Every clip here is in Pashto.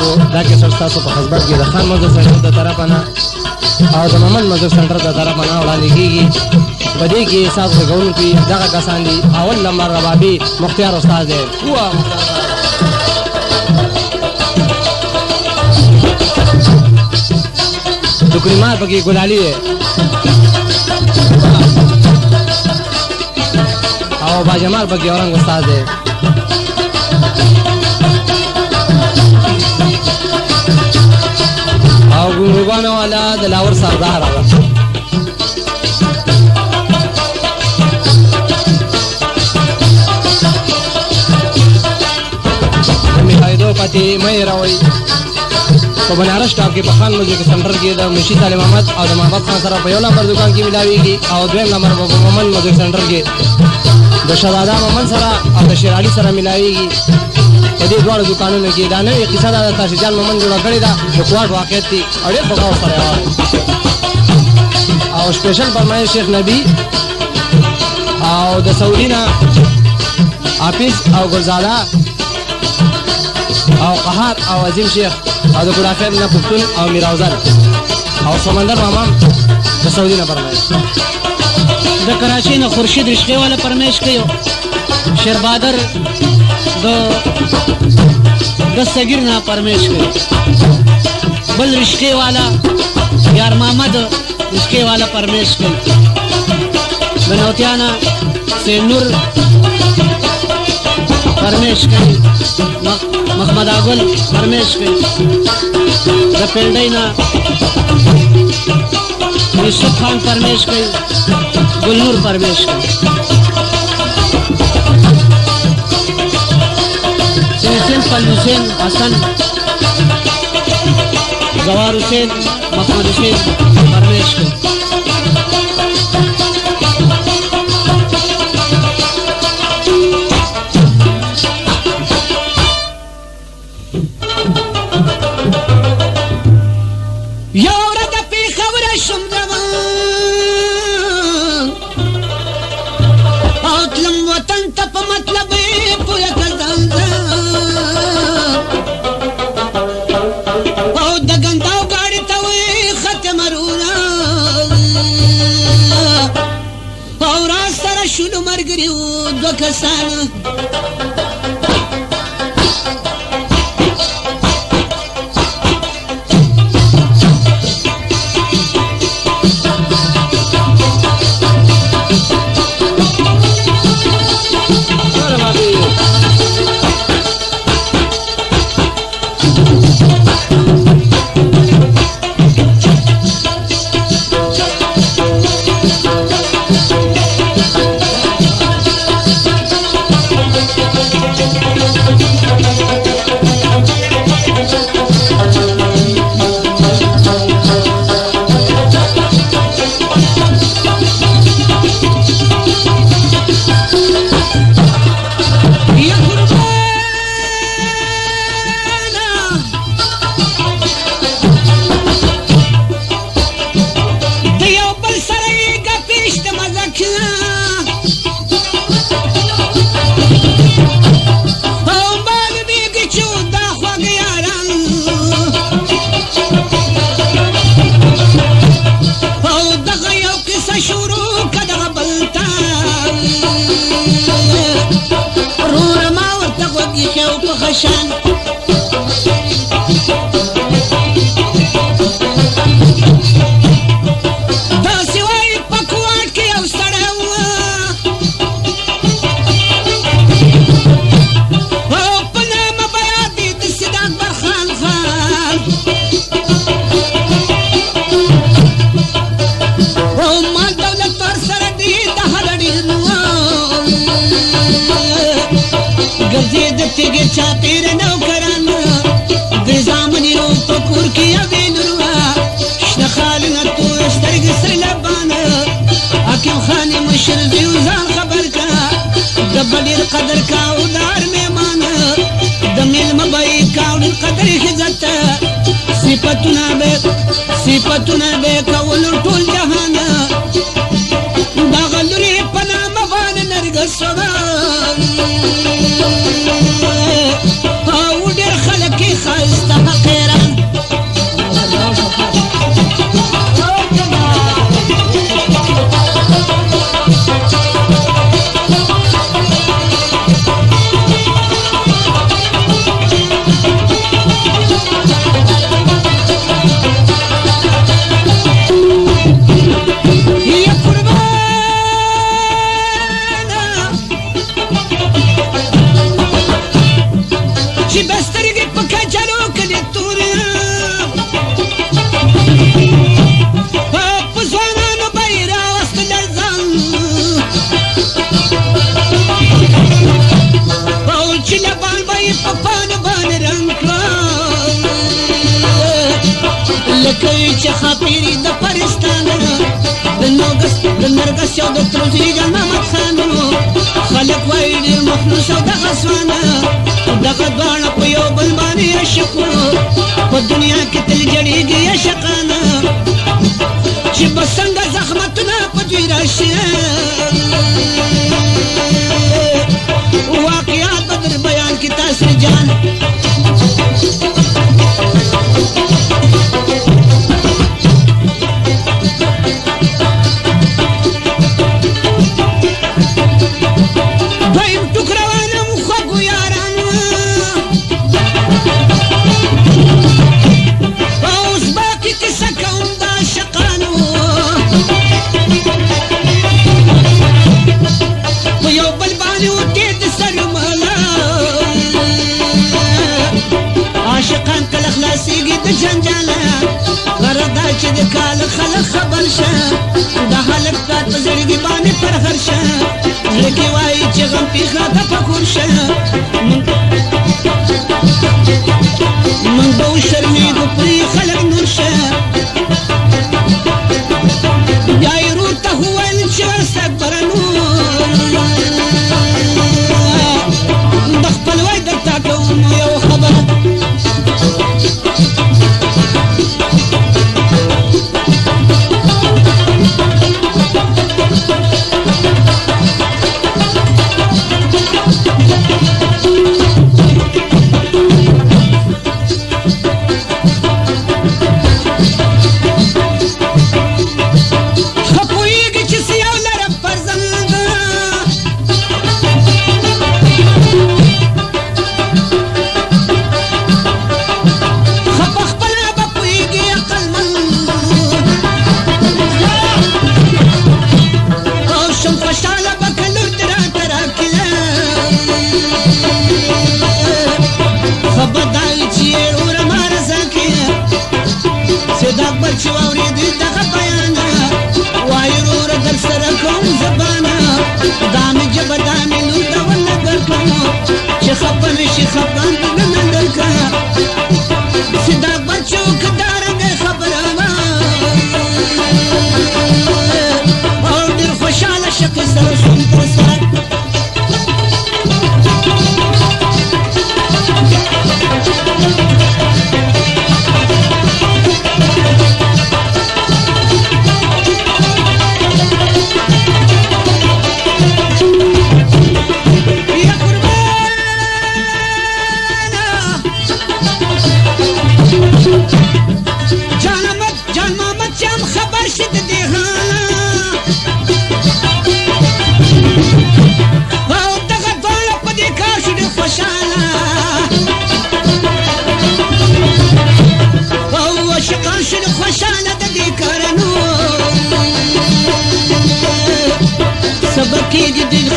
کو دا کې تاسو په خدمت کې د خان مزدور سنټر د طرفه نه او د محمد مزدور سنټر د طرفه نه وړاندې کیږي. په دې کې تاسو غوښتونکي دغه کسان دي. اول نمبر ربابي مختار استاد دی. دکریمار پکې ګلالي دی او باجمال پکې اورنګ استاد دی. او ګورګانو والا د لاور سردار راغله. میخایدو پتی مې راوي په بنارس ټاپ کې په خان میوزیک سنټر کې د مشي طالب احمد او د محمد خان سره په یو نمبر دکان کې ملاويږي او دویم نمبر په محمد میوزیک سنټر کې د شهزاده محمد سره او د شیر علي سره ملاويږي. په دې دوه دکانونو کې دا نوې قصه ده تاسو جان محمد جوړ کړی دا د کوټ واقعیت دي اړې په کاو سره او سپیشل فرمایش شیخ نبی او د سعودینا حافظ او ګلزاده او قهار او عظیم شیخ او د ګلاخر نه پښتون او میراوزر او سمندر ماما د سعودي نه فرمایش. د کراچۍ نه خورشید رشقي والا فرمایش کوي. شیر بادر د سګیر نه فرمایش کوي. بل رشقي والا یار محمد رشقي والا فرمایش کوي. بنوتیانا سینور فرمایش کوي. محمد اغل فرمایش کوي. د پیلډینا یوسف خان فرمایش کوي. گلنور فرمایش کوي. سلفل حسین حسن زوار حسین محمد حسین فرمایش کوي. قدر کاو دار میمان د ملم بای کاو قدر عزت صفاتونه به کول ټول جهان دا غلوري پنا مبان نرګس او ډېر خلک خاصه یې په پان باندې رنګ کړه لکه چې خاپیري د پرستانه د نرګس او د تروزي جان محمد خان خلک وایي ډېر مخلص او دغه ځوانه دغه دواړه په یو بل باندې عاشق په دنیا کې تل جړېږي عاشقانه چې به څنګه زحمتونه په دوی راشي واقعات به در بیان کړي تاسو جان چې د کال خلک خبر شه د هلک کار په زړګي باندې پرهر شه زړه کې وایي چې غم پیښه ده فخور شه موږ به وشرمېږو پرې خلک نور شه بیا یې ورور ته وویل چې استکبره د خپلوۍ درته کوم یو خبره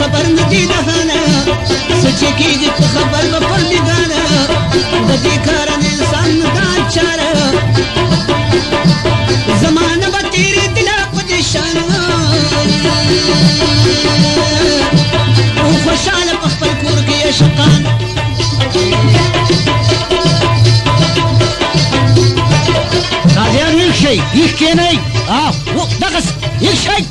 خبر ندی دهانه سچې کېږي په خبر به پر دیدانه د دې کارن انسان نه دا چاره زمانه به تېرېدله په دې شان او خوشحاله په خپل کور کې عاشقان قاضیان ویښ شئ ویښ کښېنئ دغسې ویښ شئ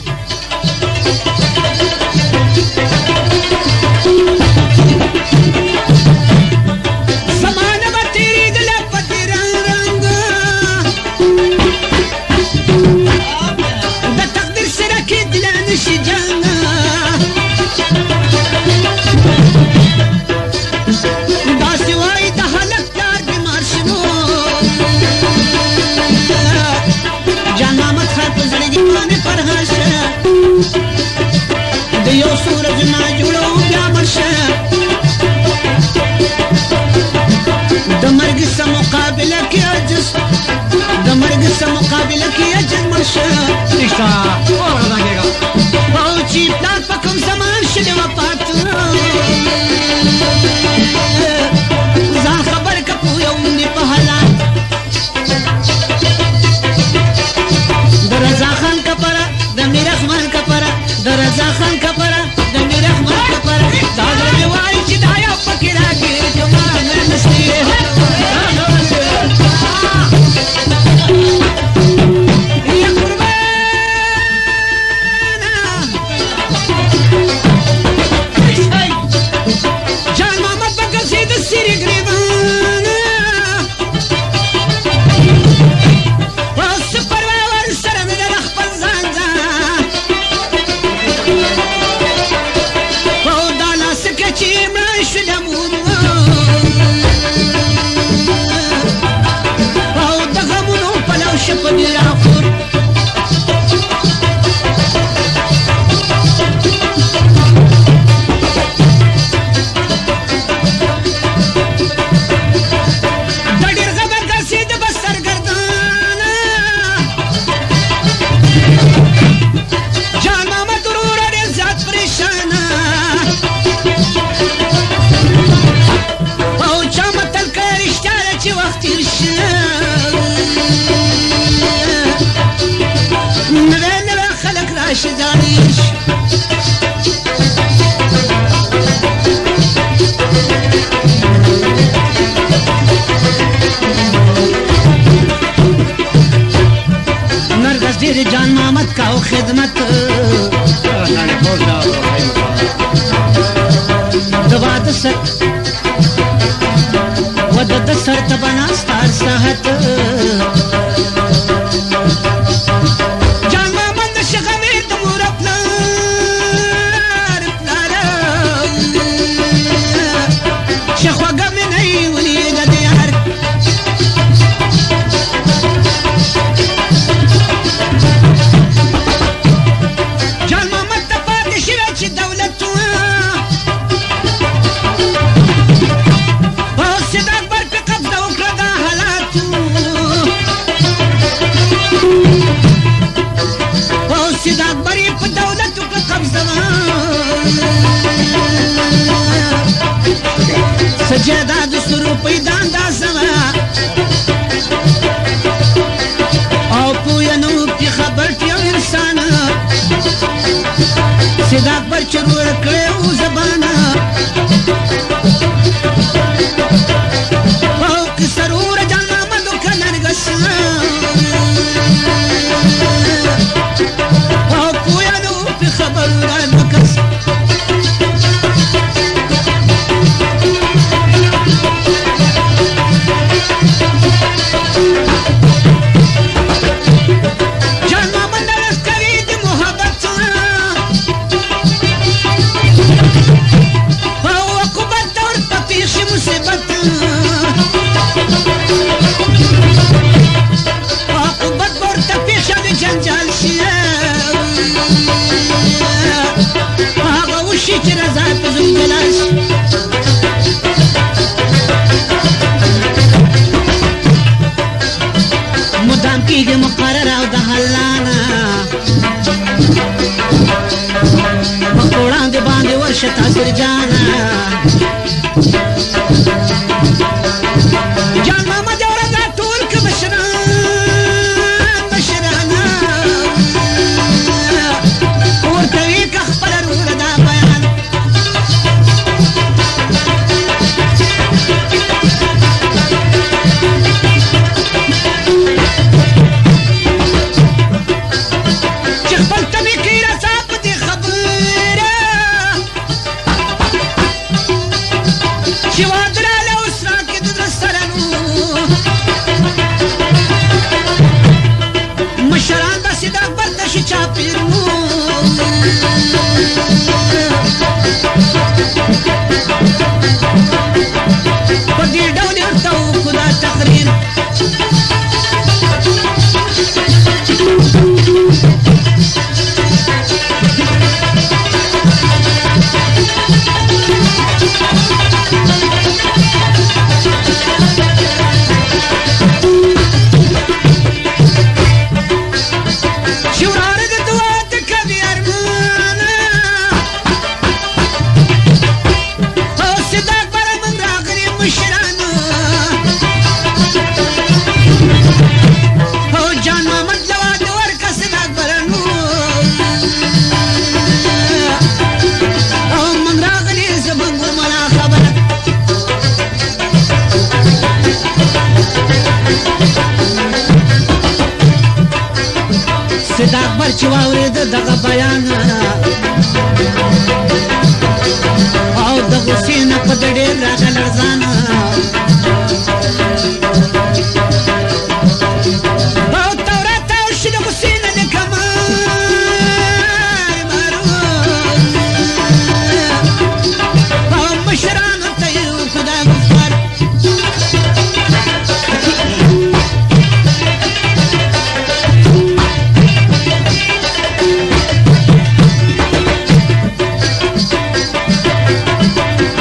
مقابله کې عجز مرشه نشته اور غږېږه او چې پلار په کوم زمان شوې وفات ځان خبر که پوهوم دې په حالات د رضا خان کپره د میررحمان کپره د رضا خان کپره د میررحمان کپره دا زړه مې وایي چې دا یو پکې راګیر کما عظمت دوا د سر ود د سر ته بنا ستار صحت جان محمد د شغمې د مور پلار شخوګه مې نه ولي د یار جان محمد ته پاتې شوی چې دولت سید اکبری په دولت کې قبضه سجاده د سرو پیدا اندازه او پوینو په خبر یو انسان سید اکبر چې ورکړې او زبانه او که سرور جان محمد کنرګس خبر مکس جان محمد لشکری دی محبت او عقوبت اور تپیش مصیبت عقوبت اور تپیش دی جنجال شیئے شي چې رضا په زوم بلاش مدام کېږي مقرر او د حلانا په وړاندې باندې ورشه تاثیر جانا جان محمد او رضا ټول که مشران ورته وي که خپله روره دا مشران بس د اکبر د شي چاپیرو په دې ډول ورته خدا تقریر سید اکبر چې واورېده دغه بیان او د غوسې نه په ده ډېر راغی لړزان او تورات او شي د غوسې نه لکه او مشرانو ته یې خدای غفار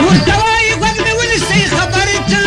ورته وایي غوږ مې ونیسئ خبرې ته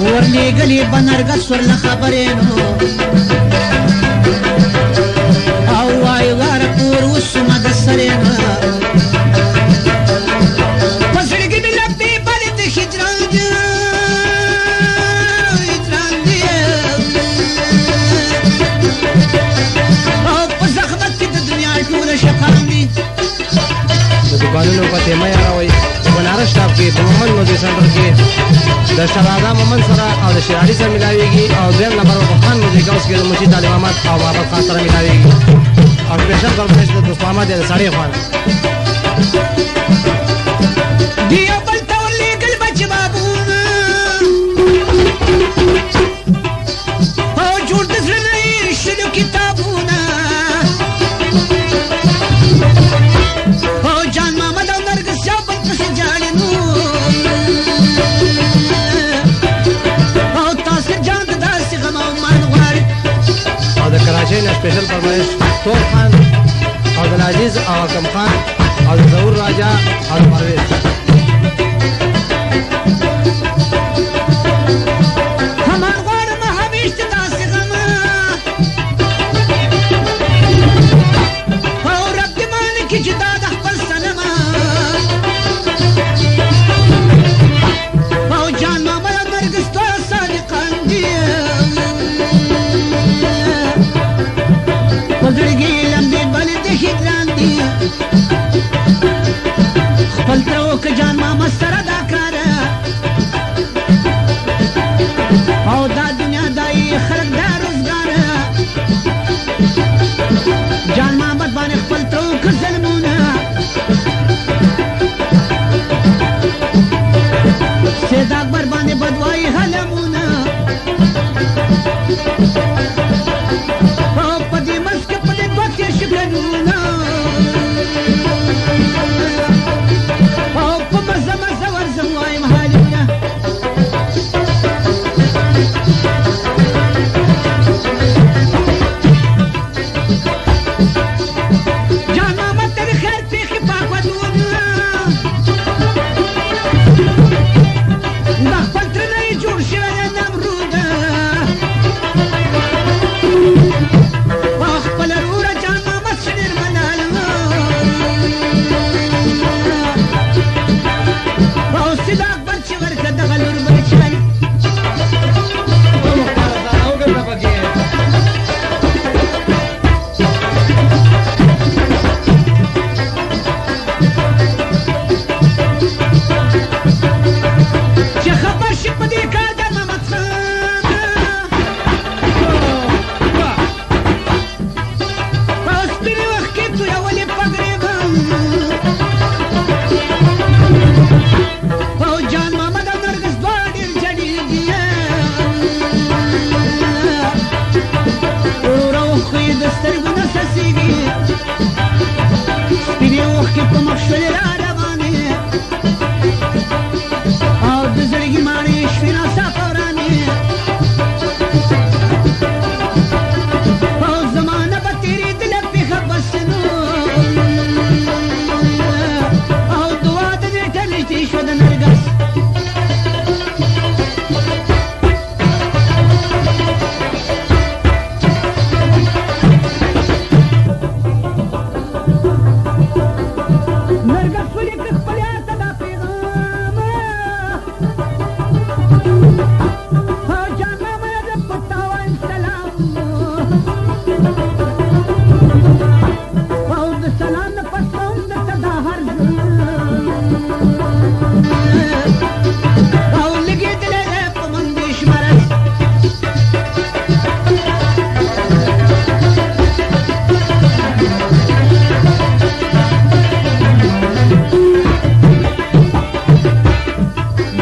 ورلېږلې به نرګس ورله خبرې نو او وایي واره کور وسومه د سرې نه په زړګي مې لمبې بلې د هجران دي او په زحمت کې د دنیا ټوله شقام دي د دوکانونو پتې مه یاروئ بنارس ټاپ کې په محمد موزي سنټر کې د شهزاده محمد سره او د شیر علي سره ملاویږي او دویم نمبر په خان موزیک هاوس کې د منشي طالب احمد او محمد خان سره ملاویږي او سپیشل پرفیس د دوست محمد یا د سړی خوان دیو بل ته ورلېږل به جوابونه او جوړ د زړه نه یې شلو کتابونه او جان محمد او نرګس یو بل پسې جاړي نو او تاسو جان د داسې غم او مان غواړي او د کراچۍ نه سپیشل فرمایش ټول خان او د العزیز او حکم خان او د ظهور راجا او د پرویز همان غواړم همیش د داسې غم او رب دې مانه کړي چې دا د خپل صنمه او جان محمد او نرګس ټول صادقان دي په زړګي یې لمبې بلې د هجران دي خپل تره وکړه جان محمد سره دا کاره او دا دنیا دا یې خلک دا روزګاره جان محمد باندې خپل تره وکړه ظلمونه سید اکبر باندې بدوایي هلمونه او په دې منځ کې په دې دوه کې شکنونه او په مزه مزه ورځم وایم حالونه جان محمد ته د خیر پېښې پاک ودونه دا خپل تره نه یې جوړ شوی دی نمروده او خپله روره جان محمد ښه ډېر مناله او سید اکبر چې ورکړه دغه لور بچی چې خبر شي په دې کار د محمد خان په سپینې وخت کې تویولې پګړېږم او جان محمد او نرګس دواړه ډېر جډېږي وروره اوښکو یې د سترګو نه څڅېږي سپینې اوښکې په مخ شولې را روانې او د زړګي ماڼۍ شوې ناڅاپه ورانې او زمانه به تېرېدله پېښه بس نو او دعا د نېټه نږدې شوه د نرګس نرګس ولیکه خپل یار ته دا پیغام او جان محمد زه په تا وایم سلام او د سلام نه پس کوم درته دا عرض او لګېدلی دی په مندېش مرض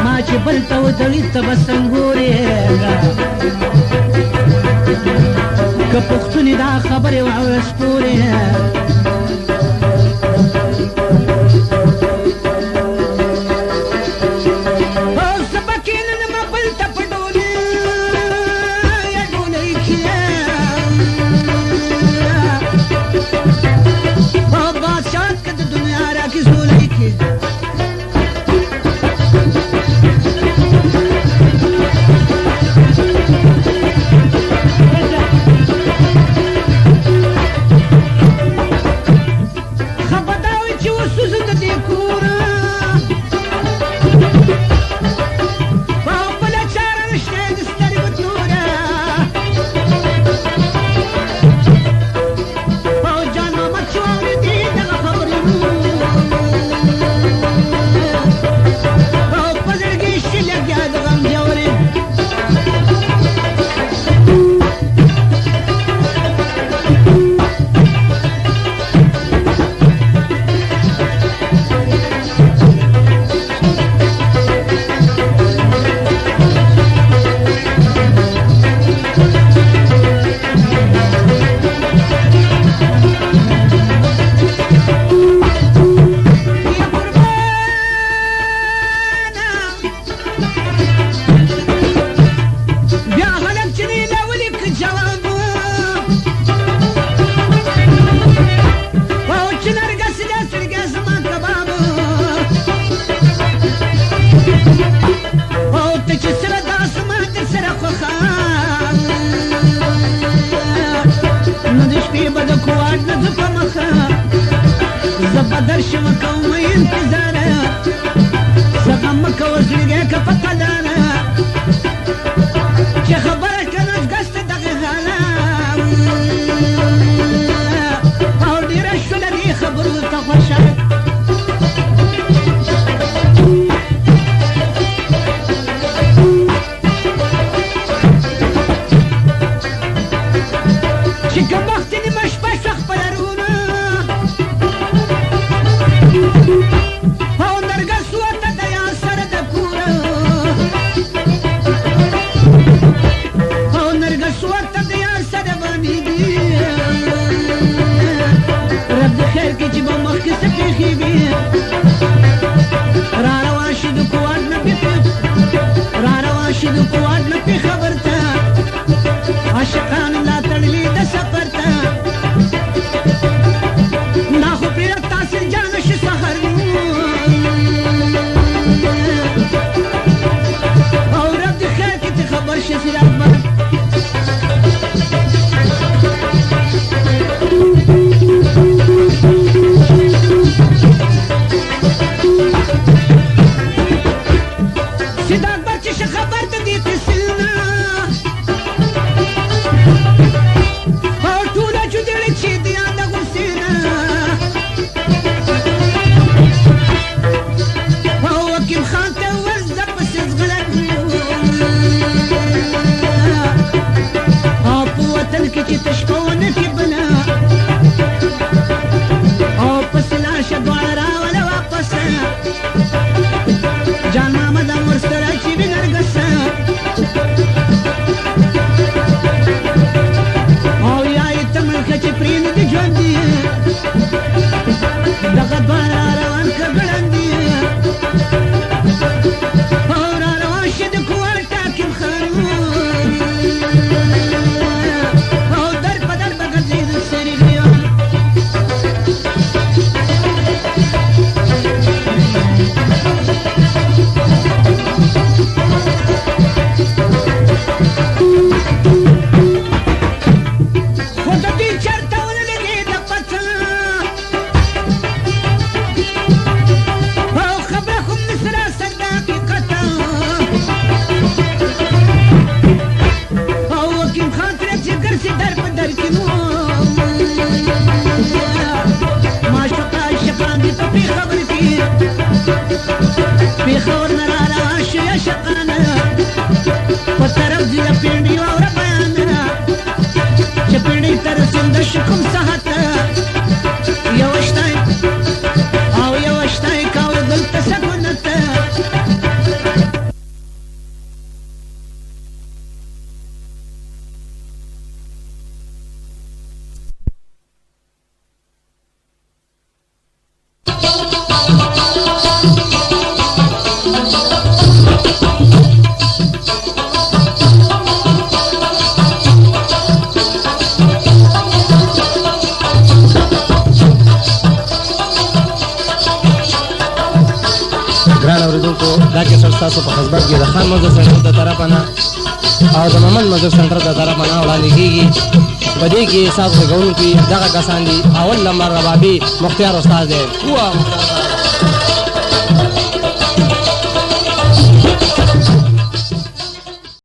ما چې بل ته ودړي ته به سنګورېږه که پښتونې دا خبرې واورس پورې او زه به کښېنم بل ته په ډولۍ یا ډولۍ کې او بادشاهت که د دنیا راکې زولۍ کې سره د اسمان در سره خوښه نو د شپې به د کوواټ نه ځو په مخه زه به درشم کوم انتظاره څه غم مه کوه زړګی که په قلاره چې خبره کنه ګس ته دغې حاله او ډېره شوله دې خبرو ته خوښه چې که وخت نیمه شپه شوه خپله رونه او نرګس وته د یار سره د کوره او نرګس وته د یار سره باندېږي رب د خیر کې چې به مخکې څه پېښېږي را روان شي د کوواټ نه را روان شي د کوواټ نه پې خبر ته عاشقان لا تړلي د سفر ته نا خو پرېږده تاسې جانه شي سهر او رب د خیر کې چې خبر شي سراج به سیدات به چې شه خبر د دې قصې نه او ټوله جدړې چې د یاده غوسې نه او وکیل خان ته وویل زه پسې ځغلک او په وطن کې چې ته شپه ونه کړې بله او پسې لاشه دواړه راوله واپسه جان محمد هم ورسره چې وي نرګسه او یا یې ته ملکه چې پرې نه دي ژوندي دغه دواړه را روان که ګړندي او را روان شه د کوواټ حاکم خان او در په در به ګرځېده سریږیان خو د دوی چرته ونه لګېده پته او خبره خو مې سراسر د حقیقته او وکیم خان ترې چې ګرځي در په در کې نو معشوقه عاشقان دي په پېښور کې پېښور نه را روان شي عاشقانه په طرف ځي د پنډیو اوره بیانه چې پنډۍ ته رسېده شي کوم ساعت یوه شتای او یوه شتای کاوه دلته سکونت ګران اورېدونکو دا کیسټ ستاسو په خدمت کې د خان مزدور سنټر د طرفه نه او د محمد مزدور سنټر د طرفه نه وړاندې کېږي په دې کې ستاسو غوونکي دغه کسان دي اول نمبر ربابي مختار استاد دی.